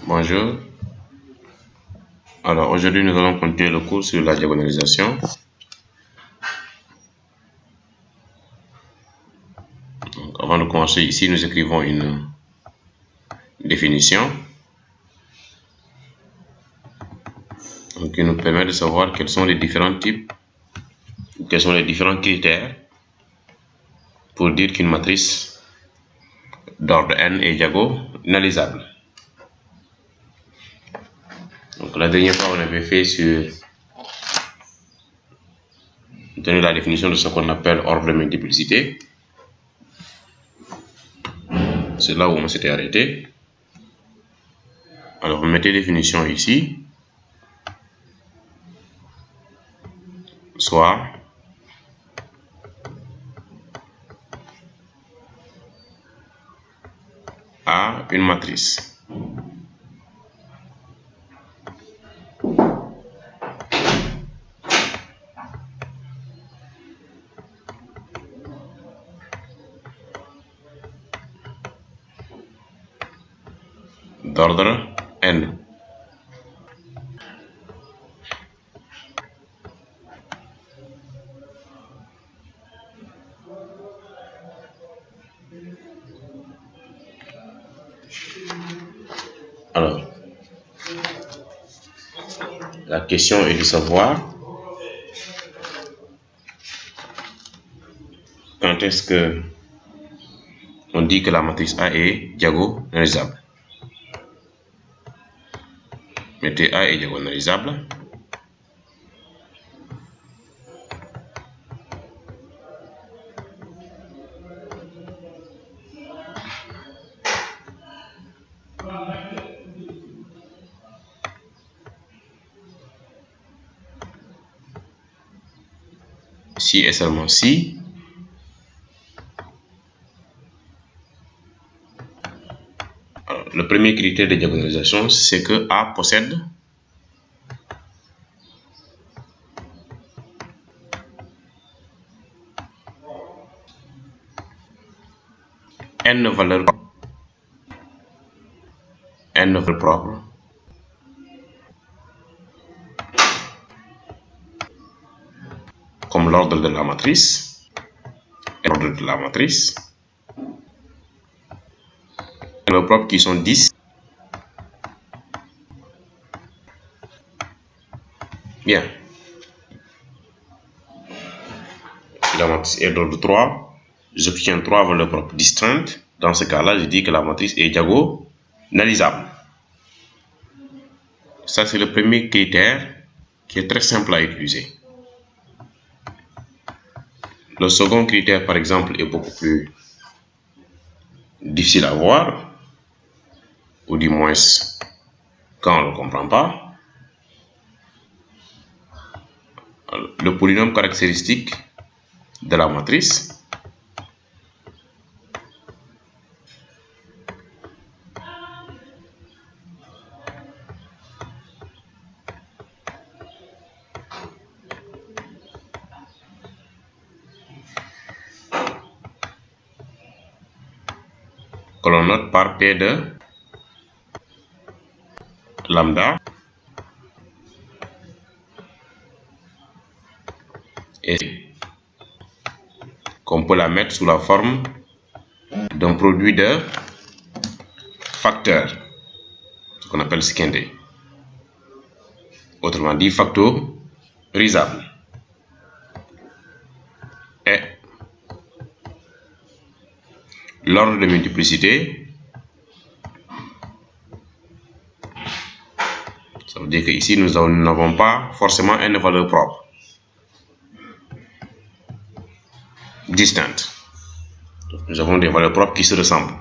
Bonjour. Alors aujourd'hui nous allons continuer le cours sur la diagonalisation. Donc, avant de commencer ici, nous écrivons une définition qui nous permet de savoir quels sont les différents types, quels sont les différents critères pour dire qu'une matrice d'ordre n est diagonalisable. Donc la dernière fois on avait fait donner la définition de ce qu'on appelle ordre de multiplicité. C'est là où on s'était arrêté. Alors vous mettez définition ici, soit A une matrice d'ordre n. Alors, la question est de savoir quand est-ce que on dit que la matrice A est diagonalisable. Mettez A est diagonalisable. Si et seulement si le premier critère de diagonalisation, c'est que A possède n valeurs propres comme l'ordre de la matrice, l'ordre de la matrice, valeurs propres qui sont 10. Bien. Si la matrice est d'ordre 3, j'obtiens 3 valeurs propres distinctes. Dans ce cas-là, je dis que la matrice est diagonalisable. Ça, c'est le premier critère qui est très simple à utiliser. Le second critère, par exemple, est beaucoup plus difficile à voir, ou du moins quand on ne le comprend pas. Le polynôme caractéristique de la matrice que l'on note par P de lambda et qu'on peut la mettre sous la forme d'un produit de facteurs, ce qu'on appelle scindé. Autrement dit, factorisable. Et l'ordre de multiplicité, ça veut dire qu'ici nous n'avons pas forcément une valeur propre distincte. Nous avons des valeurs propres qui se ressemblent.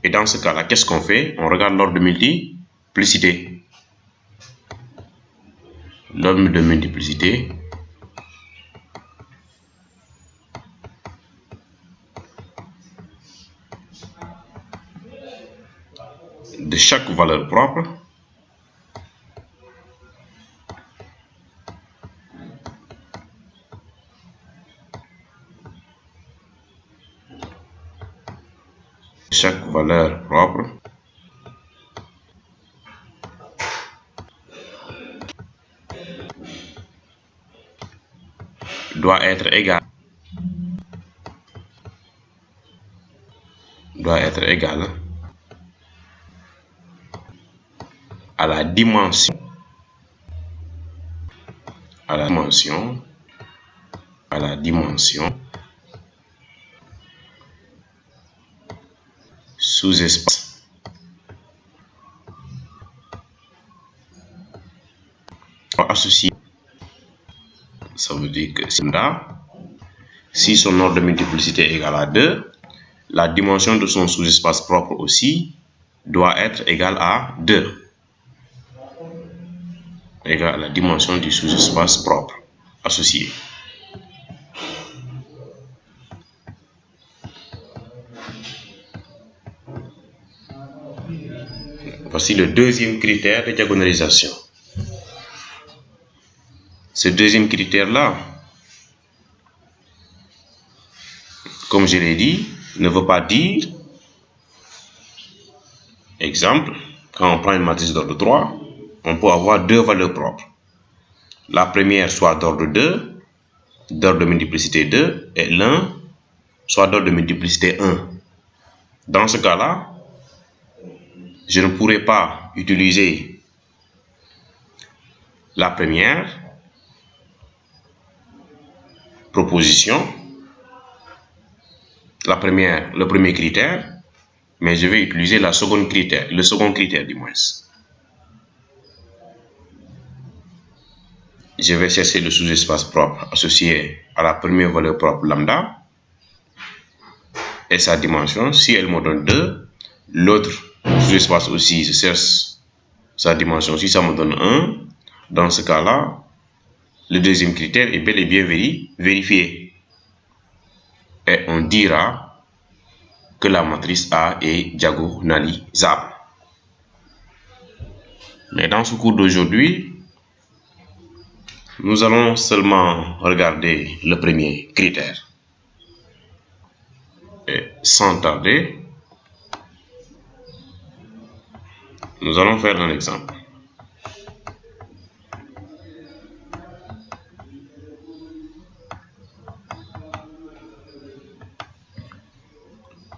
Et dans ce cas-là, qu'est-ce qu'on fait? On regarde l'ordre de multiplicité. L'ordre de multiplicité de chaque valeur propre doit être égal à la dimension sous-espace associé. Ça veut dire que si son ordre de multiplicité est égal à 2, la dimension de son sous-espace propre aussi doit être égale à 2. Égale à la dimension du sous-espace propre associé. Voici le deuxième critère de diagonalisation. Ce deuxième critère-là, comme je l'ai dit, ne veut pas dire, exemple, quand on prend une matrice d'ordre 3, on peut avoir deux valeurs propres. La première soit d'ordre 2, d'ordre de multiplicité 2, et l'un soit d'ordre de multiplicité 1. Dans ce cas-là, je ne pourrais pas utiliser la première proposition, le premier critère, mais je vais utiliser le second critère du moins. Je vais chercher le sous-espace propre associé à la première valeur propre lambda et sa dimension. Si elle me donne 2, l'autre sous-espace aussi, je cherche sa dimension. Si ça me donne 1, dans ce cas-là, le deuxième critère est bel et bien vérifié. Et on dira que la matrice A est diagonalisable. Mais dans ce cours d'aujourd'hui, nous allons seulement regarder le premier critère. Et sans tarder, nous allons faire un exemple.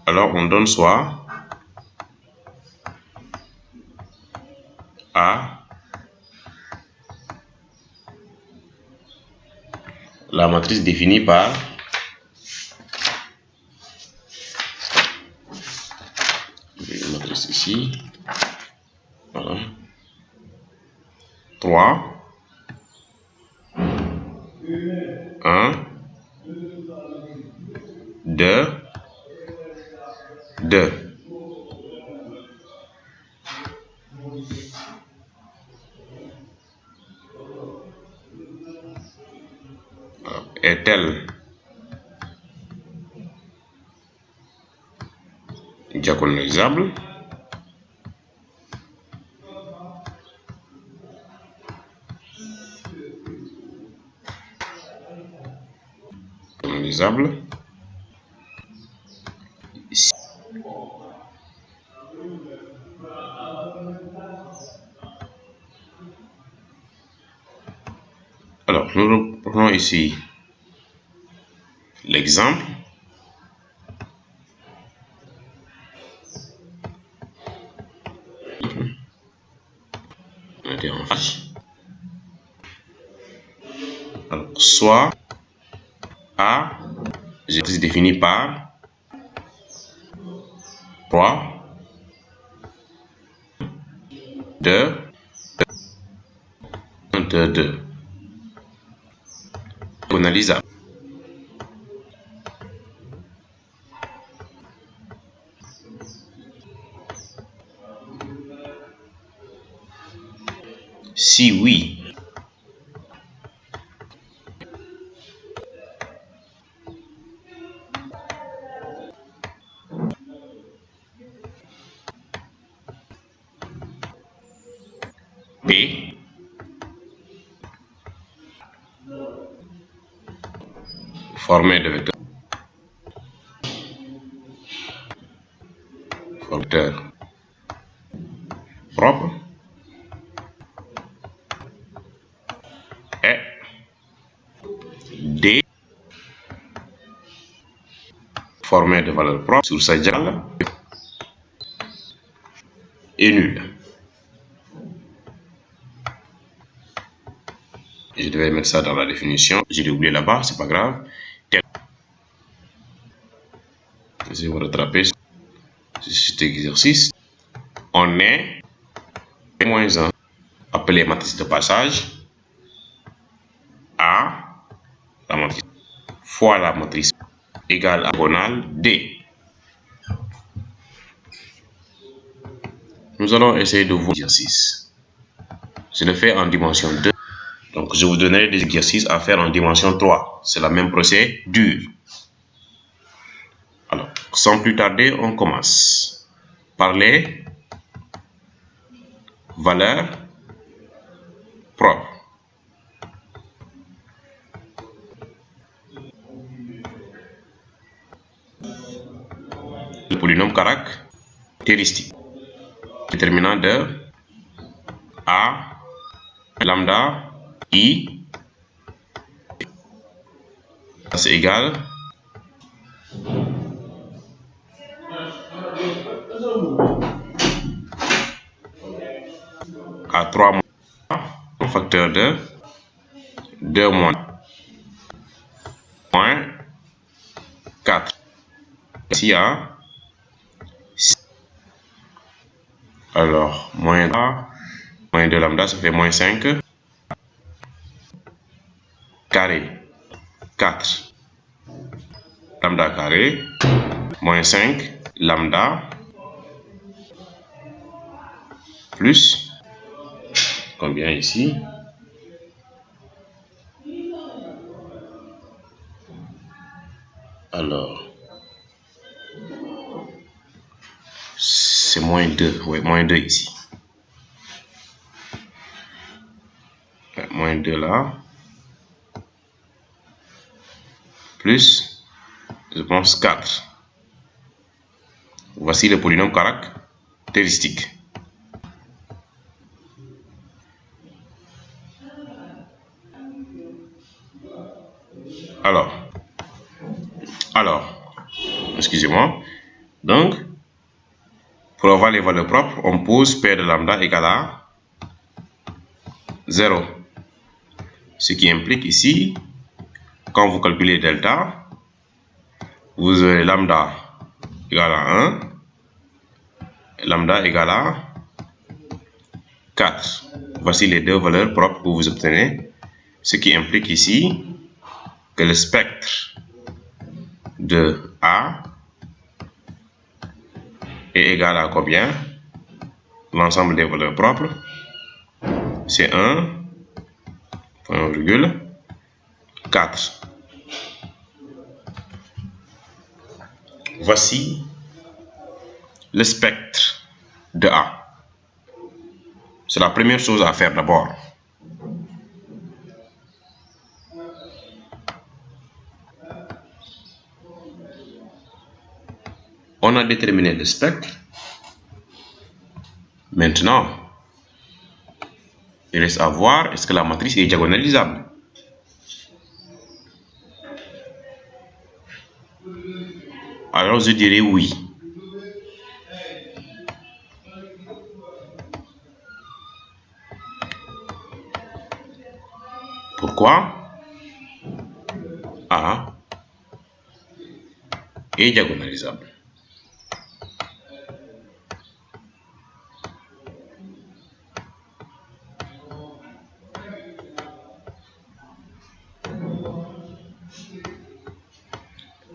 Alors, on donne soit A, la matrice définie par une matrice ici, voilà, 3, 1, 2, 2. Est-elle diagonalisable? Alors, nous reprenons ici l'exemple. On était en face. Alors, soit A, je définis par 3, 2, 1, 2, 2. Diagonalisable. Si oui, P formé de vecteurs propres et D formé de valeurs propres sur ce diagramme est nul. Je devais mettre ça dans la définition. J'ai oublié là-bas, c'est pas grave. Je vais rattraper cet exercice. On est -1 appelé matrice de passage A, la matrice fois la matrice égale à diagonale D. Nous allons essayer de voir l'exercice. Je le fais en dimension 2. Donc, je vous donnerai des exercices à faire en dimension 3. C'est la même procédure. Alors, sans plus tarder, on commence par les valeurs propres. Le polynôme caractéristique. Déterminant de A, lambda, I, c'est égal à 3 moins un facteur de 2 moins 4. Ici à 6. Alors, moins 3, moins 2 lambda, ça fait moins 5. Carré 4 lambda carré moins 5 lambda plus combien ici? Alors, c'est moins 2, oui, moins 2 ici. Moins 2 là. Plus, je pense, 4. Voici le polynôme caractéristique. Alors, excusez-moi. Donc, pour avoir les valeurs propres, on pose P de lambda égale à 0. Ce qui implique ici, quand vous calculez delta, vous aurez lambda égale à 1, lambda égale à 4. Voici les deux valeurs propres que vous obtenez, ce qui implique ici que le spectre de A est égal à combien? L'ensemble des valeurs propres, c'est 1, point virgule, 4. Voici le spectre de A. C'est la première chose à faire d'abord. On a déterminé le spectre. Maintenant, il reste à voir est-ce que la matrice est diagonalisable. Alors je dirais oui. Pourquoi? A est diagonalisable.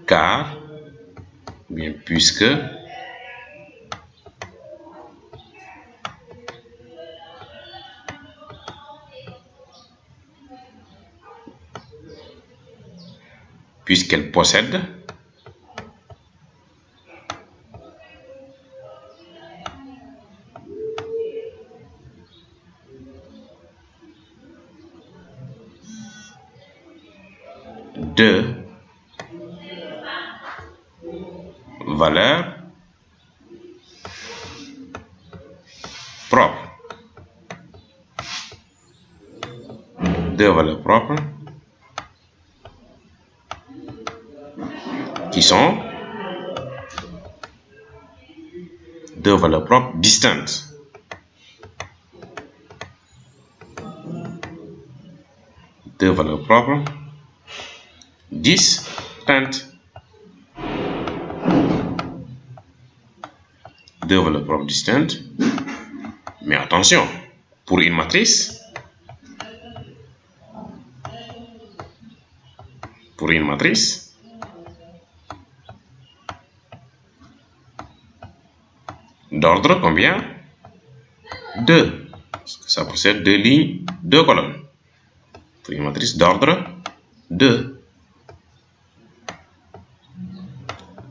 Car, bien puisque puisqu'elle possède deux valeurs propres. Deux valeurs propres qui sont deux valeurs propres distinctes. Deux valeurs propres distinctes. Deux valeurs propres distinctes. Mais attention, pour une matrice, d'ordre combien? 2. Ça possède deux lignes, deux colonnes. Pour une matrice d'ordre 2.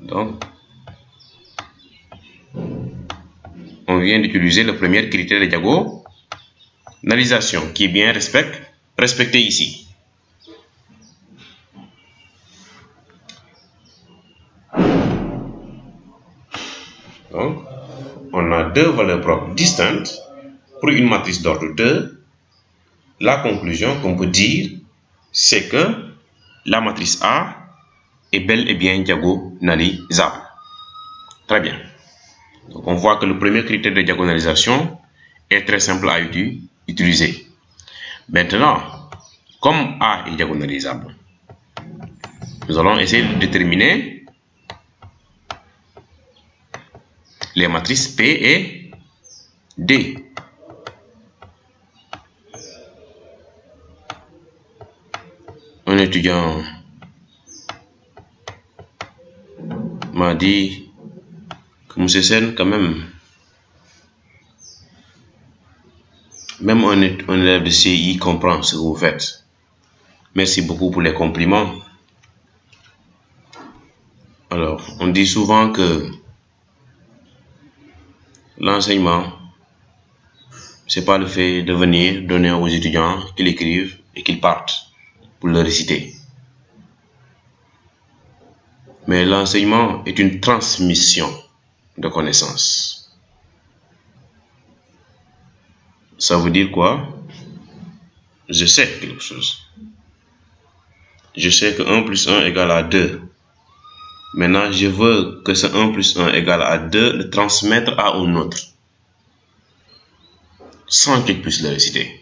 Donc, on vient d'utiliser le premier critère de diagonalisation qui est bien respecté ici. Donc, on a deux valeurs propres distinctes pour une matrice d'ordre 2. La conclusion qu'on peut dire, c'est que la matrice A est bel et bien diagonalisable. Très bien. Donc, on voit que le premier critère de diagonalisation est très simple à utiliser. Maintenant, comme A est diagonalisable, nous allons essayer de déterminer les matrices P et D. Un étudiant m'a dit que M. Sen, quand même un élève de CI comprend ce que vous faites. Merci beaucoup pour les compliments. Alors, on dit souvent que l'enseignement, c'est pas le fait de venir donner aux étudiants qu'ils écrivent et qu'ils partent pour le réciter. Mais l'enseignement est une transmission de connaissances. Ça veut dire quoi? Je sais quelque chose. Je sais que 1 plus 1 égale à 2. Maintenant, je veux que ce 1 plus 1 égale à 2 le transmettre à un autre, sans qu'il puisse le réciter.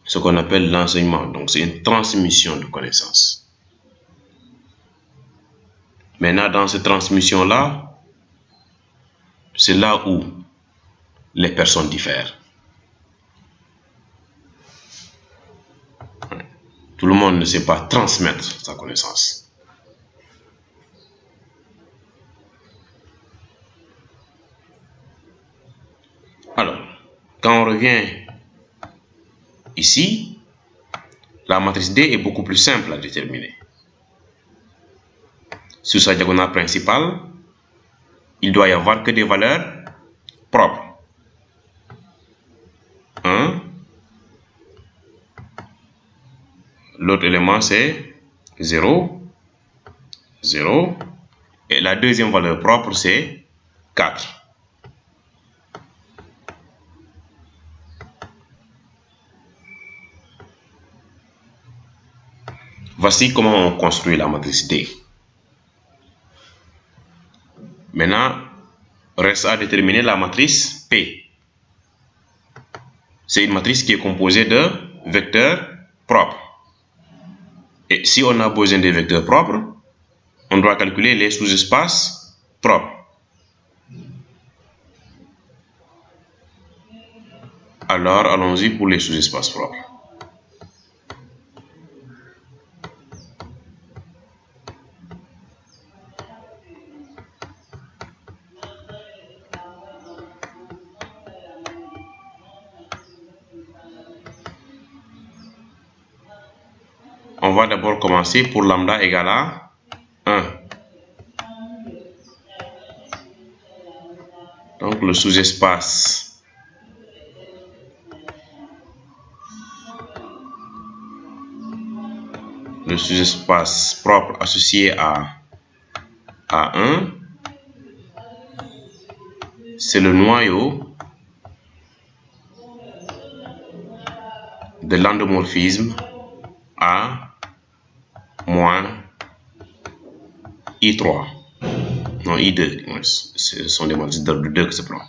Ce qu'on appelle l'enseignement. Donc, c'est une transmission de connaissances. Maintenant, dans cette transmission-là, c'est là où les personnes diffèrent. Tout le monde ne sait pas transmettre sa connaissance. Alors, quand on revient ici, la matrice D est beaucoup plus simple à déterminer. Sur sa diagonale principale, il doit y avoir que des valeurs propres. 1. L'autre élément, c'est 0. 0. Et la deuxième valeur propre, c'est 4. Voici comment on construit la matrice D. Maintenant, reste à déterminer la matrice P. C'est une matrice qui est composée de vecteurs propres. Et si on a besoin des vecteurs propres, on doit calculer les sous-espaces propres. Alors, allons-y pour les sous-espaces propres. On va d'abord commencer pour lambda égale à 1. Donc, le sous-espace propre associé à 1, c'est le noyau de l'endomorphisme A moins I3. non, I2, ce sont des matrices d'ordre 2 que ça prend.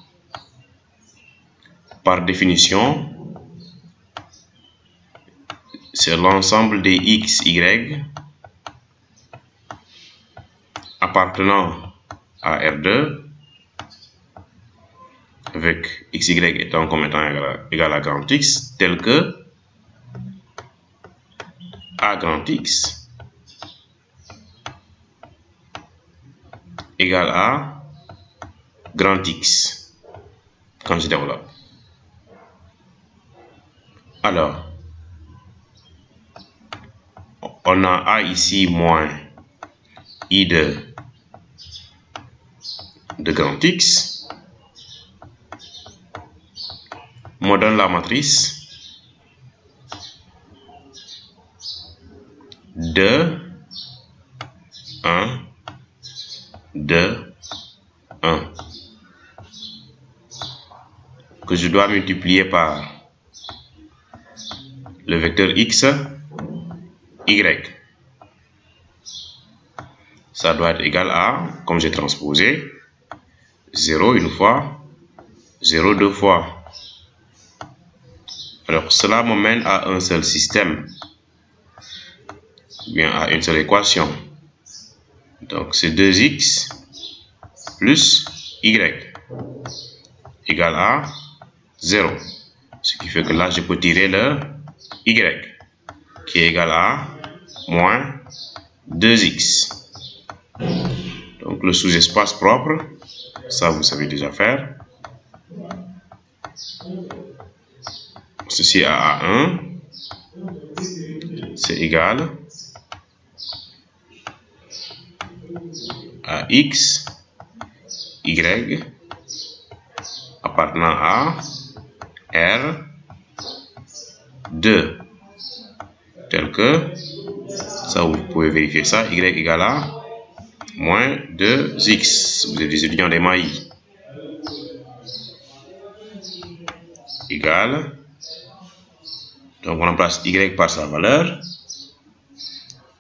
Par définition, c'est l'ensemble des x, y appartenant à R2 avec xy étant comme étant égal à grand X, tel que A grand X égale à grand X quand je développe. Alors, on a A ici moins I de grand X me donne la matrice 2, 1, 2, 1 que je dois multiplier par le vecteur x, y. Ça doit être égal à, comme j'ai transposé, 0 une fois, 0 deux fois. Alors cela me mène à un seul système, bien à une seule équation. Donc c'est 2x plus y égale à 0. Ce qui fait que là je peux tirer le y qui est égal à moins 2x. Donc le sous-espace propre, ça vous savez déjà faire. Ceci à A1, c'est égal à x, y appartenant à R2, tel que, ça vous pouvez vérifier ça, y égale à moins 2x. Vous êtes des étudiants des MAI. Égal. Donc on remplace y par sa valeur.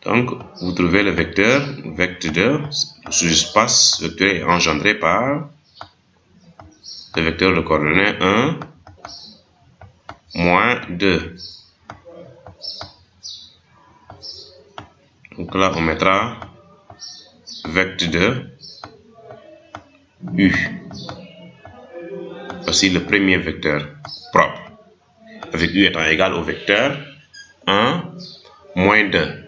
Donc vous trouvez le vecteur, vecteur 2, le sous-espace vecteur engendré par le vecteur de coordonnées 1, moins 2. Donc là on mettra vecteur 2 U. Voici le premier vecteur propre, avec U étant égal au vecteur 1, moins 2.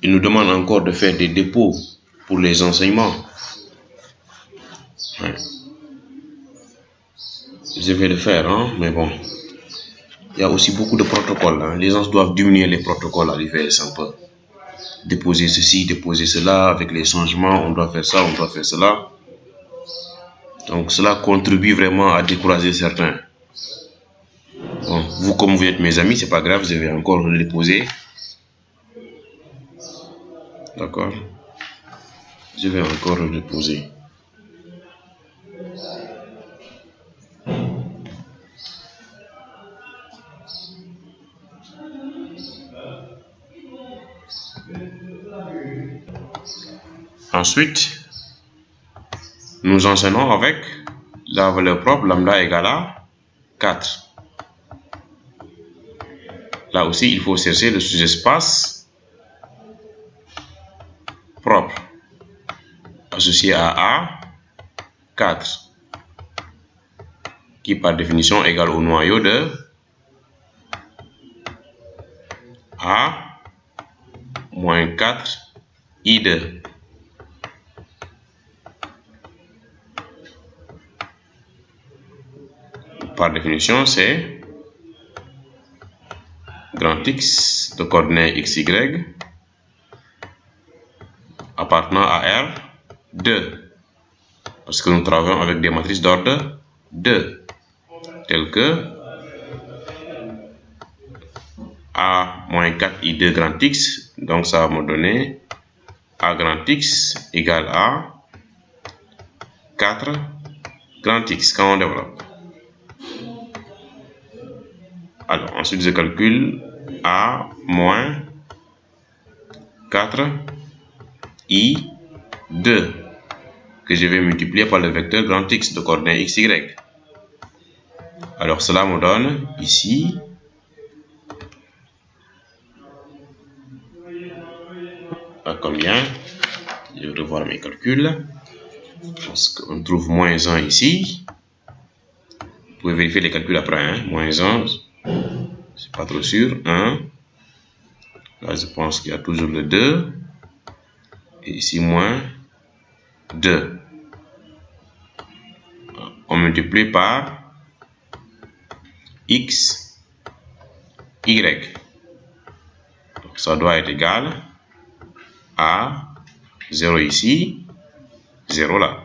Il nous demande encore de faire des dépôts pour les enseignements. Ouais. Je vais le faire, hein, mais bon. Il y a aussi beaucoup de protocoles. Hein. Les gens doivent diminuer les protocoles à l'IVS un peu. Déposer ceci, déposer cela, avec les changements, on doit faire ça, on doit faire cela. Donc cela contribue vraiment à décourager certains. Bon, vous, comme vous êtes mes amis, c'est pas grave, je vais encore le déposer. D'accord? Je vais encore le déposer. Ensuite, nous enseignons avec la valeur propre lambda égale à 4. Là aussi, il faut chercher le sous-espace propre associé à A4 qui par définition est égal au noyau de A moins 4 I2. Par définition, c'est grand X de coordonnées xy appartenant à R2. Parce que nous travaillons avec des matrices d'ordre 2, telles que A moins 4 I2 grand X. Donc ça va me donner A grand X égale à 4 grand X quand on développe. Alors ensuite je calcule A moins 4 I 2 que je vais multiplier par le vecteur grand X de coordonnées x, y. Alors cela me donne ici combien? Je vais revoir mes calculs. Parce qu'on trouve moins 1 ici. Vous pouvez vérifier les calculs après. Hein? Moins 1, c'est pas trop sûr. 1. Là, je pense qu'il y a toujours le 2. Et ici, moins 2. On multiplie par x, y. Donc, ça doit être égal à 0 ici, 0 là.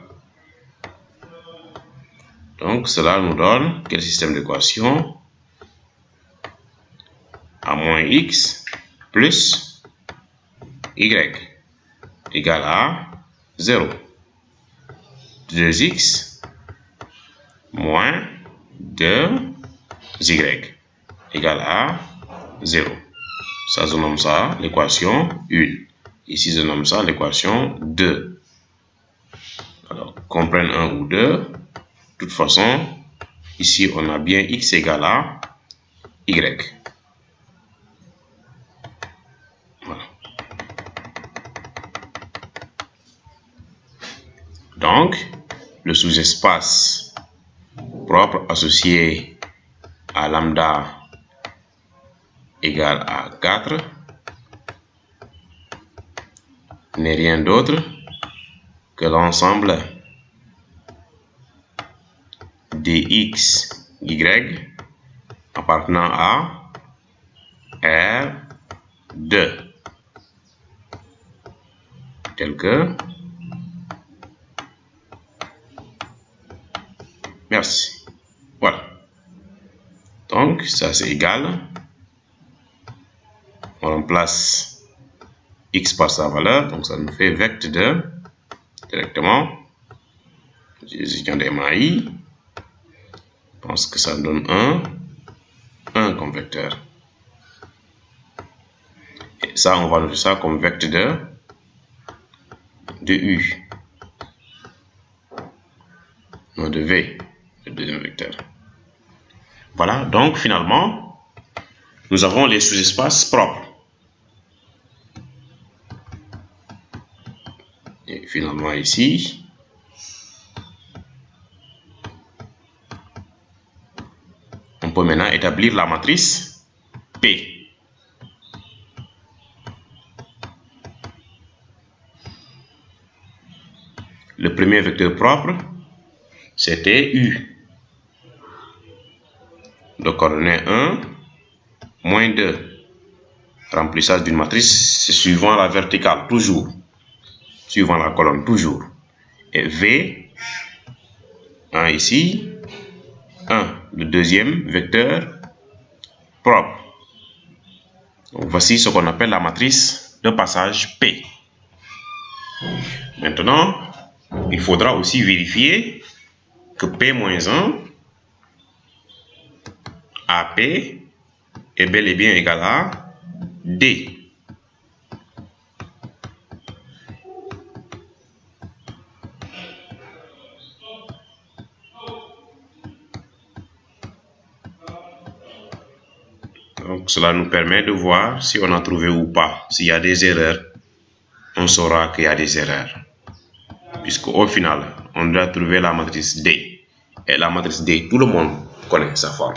Donc, cela nous donne quel système d'équation? A moins x plus y égale à 0. 2x moins 2y égale à 0. Ça, je nomme ça l'équation 1. Ici, je nomme ça l'équation 2. Alors, qu'on prenne 1 ou 2, de toute façon, ici, on a bien x égale à y. Voilà. Donc, le sous-espace propre associé à lambda égale à 4 n'est rien d'autre que l'ensemble des x, y appartenant à R2 tel que merci. Voilà. Donc, ça c'est égal. On remplace x par sa valeur, donc ça nous fait vect 2 directement. J'ai des mailles. Je pense que ça donne 1 comme vecteur. Et ça, on va noter ça comme vect 2 de U. Non, de V, le deuxième vecteur. Voilà, donc finalement, nous avons les sous-espaces propres. Et finalement ici, on peut maintenant établir la matrice P. Le premier vecteur propre, c'était U. De coordonnées 1, moins 2. Remplissage d'une matrice, c'est suivant la verticale, toujours. Suivant la colonne, toujours. Et V, 1 ici, 1, le deuxième vecteur propre. Donc, voici ce qu'on appelle la matrice de passage P. Maintenant, il faudra aussi vérifier que P-1 AP est bel et bien égal à D. Donc, cela nous permet de voir si on a trouvé ou pas. S'il y a des erreurs, on saura qu'il y a des erreurs. Puisque au final, on doit trouver la matrice D. Et la matrice D, tout le monde connaît sa forme.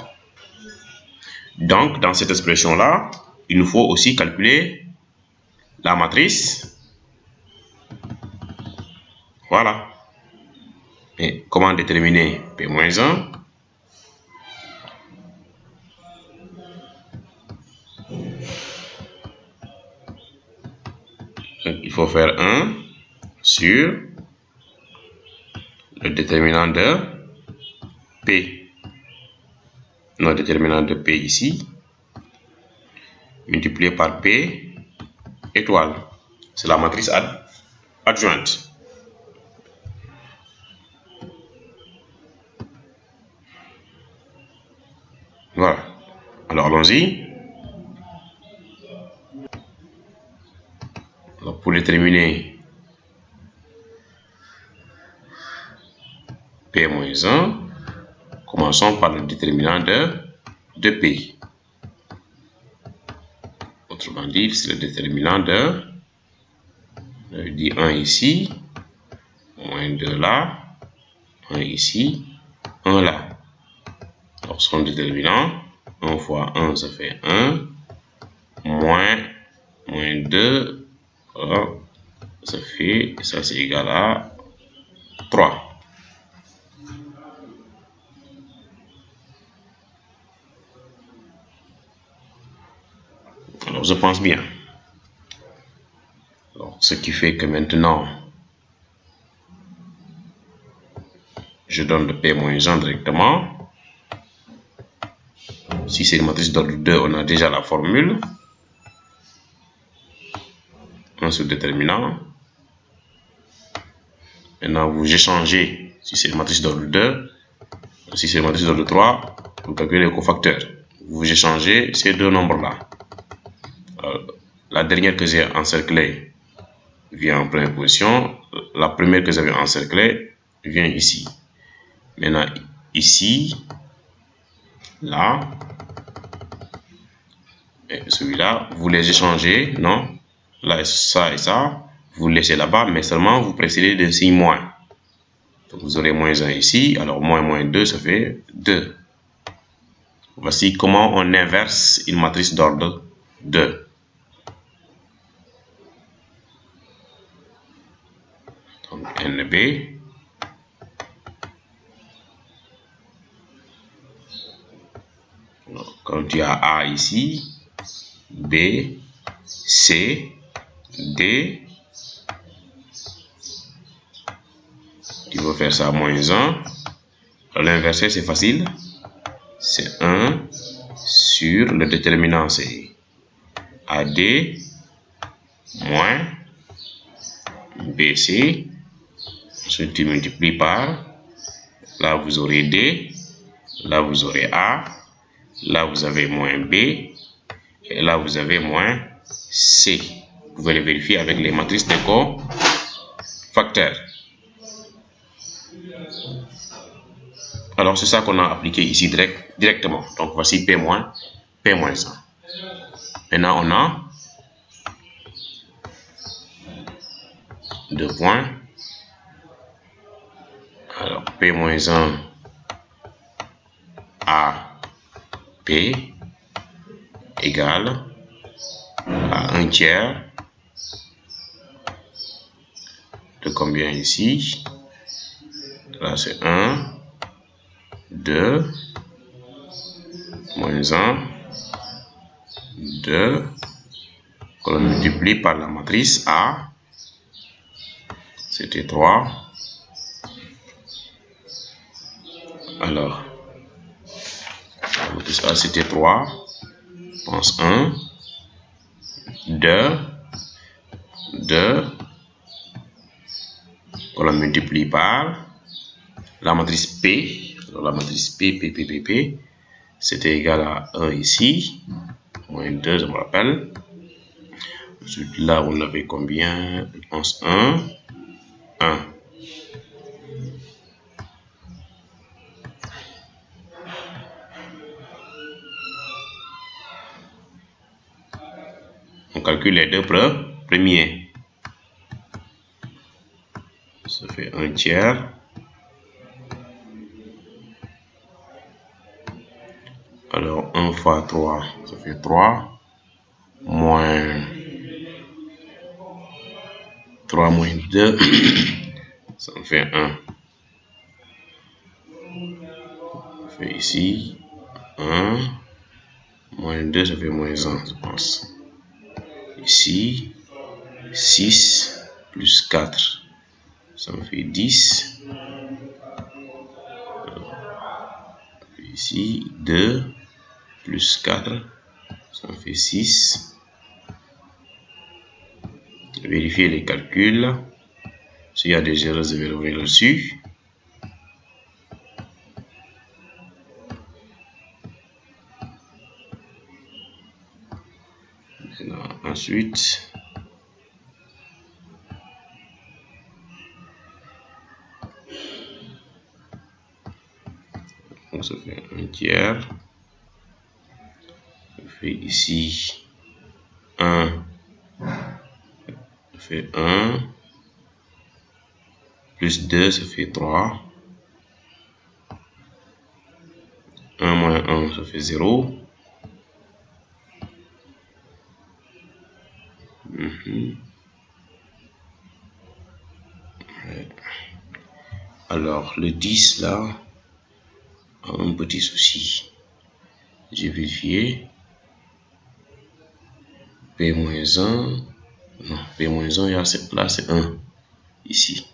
Donc, dans cette expression-là, il nous faut aussi calculer la matrice. Voilà. Et comment déterminer P-1? Donc, il faut faire 1 sur le déterminant de P. Notre déterminant de P ici, multiplié par P étoile. C'est la matrice adjointe. Voilà. Alors allons-y. déterminer P-1, commençons par le déterminant de P. Autrement dit, c'est le déterminant de 1 ici, moins 2 là, 1 ici, 1 là. Alors, son déterminant, 1 fois 1, ça fait 1, moins 2, voilà, ça c'est égal à 3. Alors, je pense bien. Alors, ce qui fait que maintenant, je donne le P-1 directement. Si c'est une matrice d'ordre 2, on a déjà la formule. 1 sur déterminant. Maintenant, vous échangez, si c'est une matrice d'ordre 2, si c'est une matrice d'ordre 3, vous calculez les cofacteurs. Vous échangez ces deux nombres-là. La dernière que j'ai encerclée vient en première position. La première que j'avais encerclée vient ici. Maintenant, ici, là, et celui-là, vous les échangez, non? Là, ça et ça, vous laissez là-bas, mais seulement vous précédez de signe moins. Donc, vous aurez moins 1 ici, alors moins 2, ça fait 2. Voici comment on inverse une matrice d'ordre 2. Donc, NB. Quand tu as A ici, B, C, D, tu vas faire ça moins 1. L'inverser, c'est facile. C'est 1 sur le déterminant, c'est AD moins BC. Ensuite, tu multiplies par, là vous aurez D, là vous aurez A, là vous avez moins B, et là vous avez moins C. Vous pouvez le vérifier avec les matrices de cofacteurs. Alors c'est ça qu'on a appliqué ici directement. Donc voici P-1. Maintenant on a 2 points. Alors P-1 à P égale à 1 tiers de combien ici? Là c'est 1, 2, moins 1, 2, que l'on multiplie par la matrice A, c'était 3. Alors, la matrice A c'était 3, pense 1, 2, que l'on multiplie par la matrice P. Alors, la matrice P, c'était égal à 1 ici, moins 2, je me rappelle. Ensuite, là, on avait combien? Je pense 1. On calcule les deux premiers. Ça fait 1 tiers. Alors, 1 fois 3, ça fait 3. Moins 3 moins 2, ça me fait 1. Ça fait ici 1. Moins 2, ça fait moins 1, je pense. Ici, 6 plus 4, ça me fait 10. Ici, 2 plus 4, ça me fait 6. Vérifier les calculs. S'il y a des erreurs, je vais revenir dessus. Ensuite, Donc ça fait 1 tiers. Je fais ici 1. Ça fait 1. Plus 2, ça fait 3. 1 moins 1, ça fait 0. Alors, le 10 là a un petit souci. J'ai vérifié. P-1. Non, P-1, il y a cette là, c'est 1. Ici.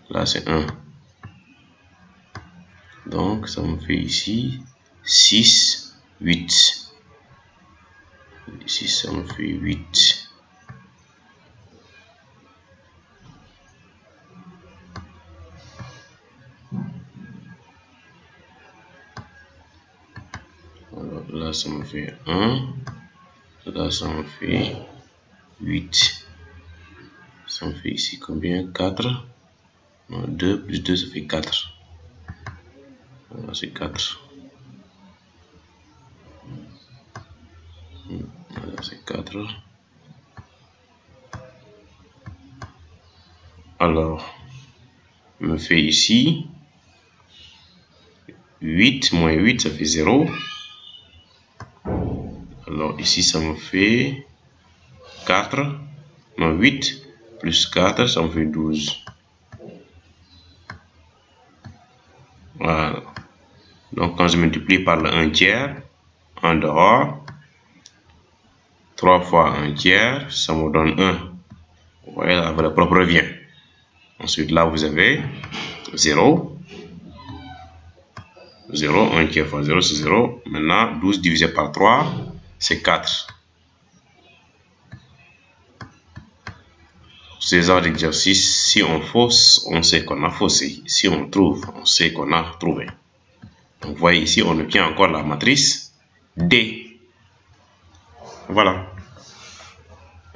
Là, c'est 1. Donc, ça me fait ici 6, 8. Ici, ça me fait 8. Alors, là, ça me fait 1. Là, ça me fait 8. Ça me fait ici combien? 4. Non, 2 plus 2, ça fait 4. Là, c'est 4. Là, c'est 4. Alors, je me fait ici 8 moins 8, ça fait 0. Alors, ici, ça me fait 4. Non, 8 plus 4, ça me fait 12. Voilà. Donc, quand je multiplie par le 1 tiers, en dehors, 3 fois 1 tiers, ça me donne 1. Vous voyez, la valeur propre revient. Ensuite, là, vous avez 0. 0, 1 tiers fois 0, c'est 0. Maintenant, 12 divisé par 3, c'est 4. Ces genres d'exercice, si on fausse, on sait qu'on a faussé. Si on trouve, on sait qu'on a trouvé. Donc, vous voyez ici, on obtient encore la matrice D. Voilà.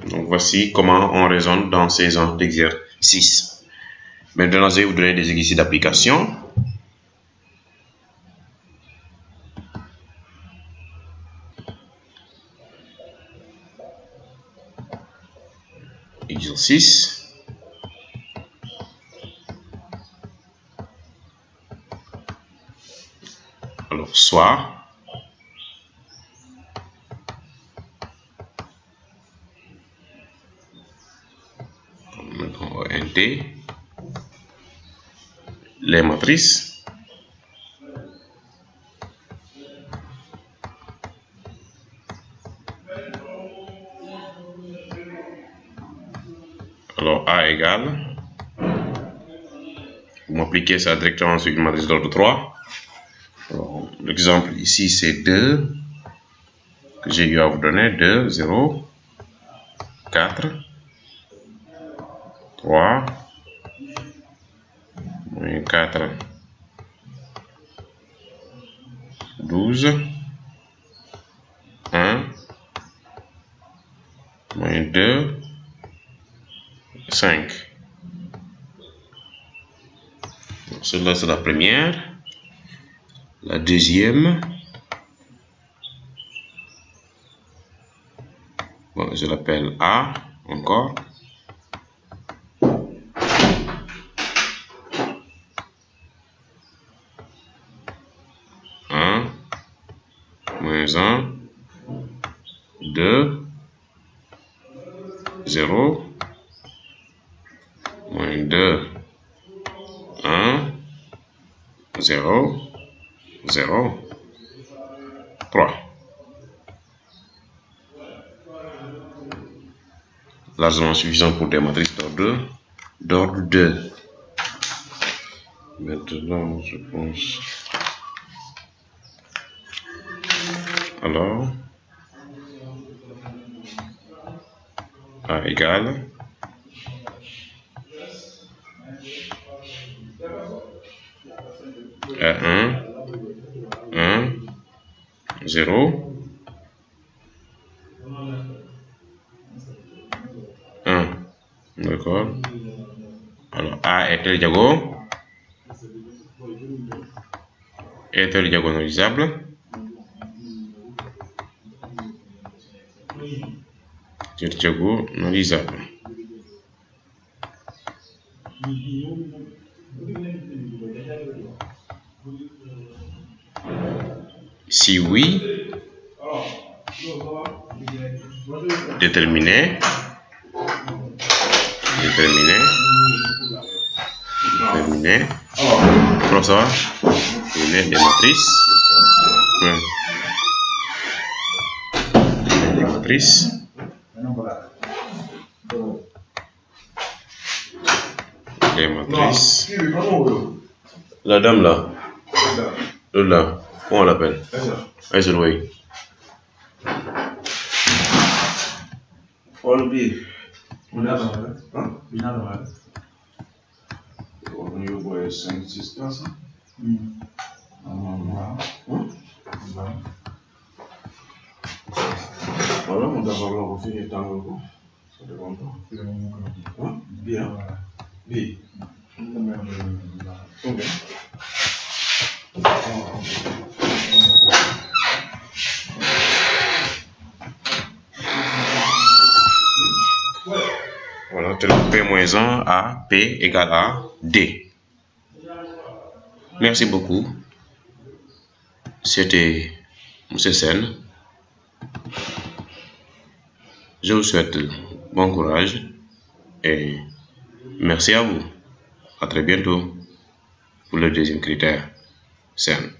Donc, voici comment on raisonne dans ces genres d'exercices. Maintenant, je vais vous donner des exercices d'application. Exercice. Alors, soit ONT les matrices alors A égale, vous m'appliquez ça directement sur une matrice d'ordre 3. L'exemple ici c'est 2 que j'ai eu à vous donner, 2, 0, 4, 3, moins 4, 12, 1, moins 2, 5. Cela c'est la première. La deuxième, bon, je l'appelle A encore. Moins 1, 2, 0, moins 2, 1, 0, 0, 3. Largement suffisant pour des matrices d'ordre 2. Maintenant, je pense. Alors, A égale A1, 1, 0, 1. D'accord. Alors, A est tel diagonale interdiagonalisable. Si oui, déterminer pour savoir des matrices. Des matrices. La dame là. Là. Comment on l'appelle? Aïsel, oui. All B. On y voit 5, 6 classes. Voilà, on doit avoir refait tant que ça dépend pas. Bien. B. Ok. Voilà, P-1 à P égale à D. Merci beaucoup. C'était M. Sen. Je vous souhaite bon courage et merci à vous. À très bientôt pour le deuxième critère. Sen.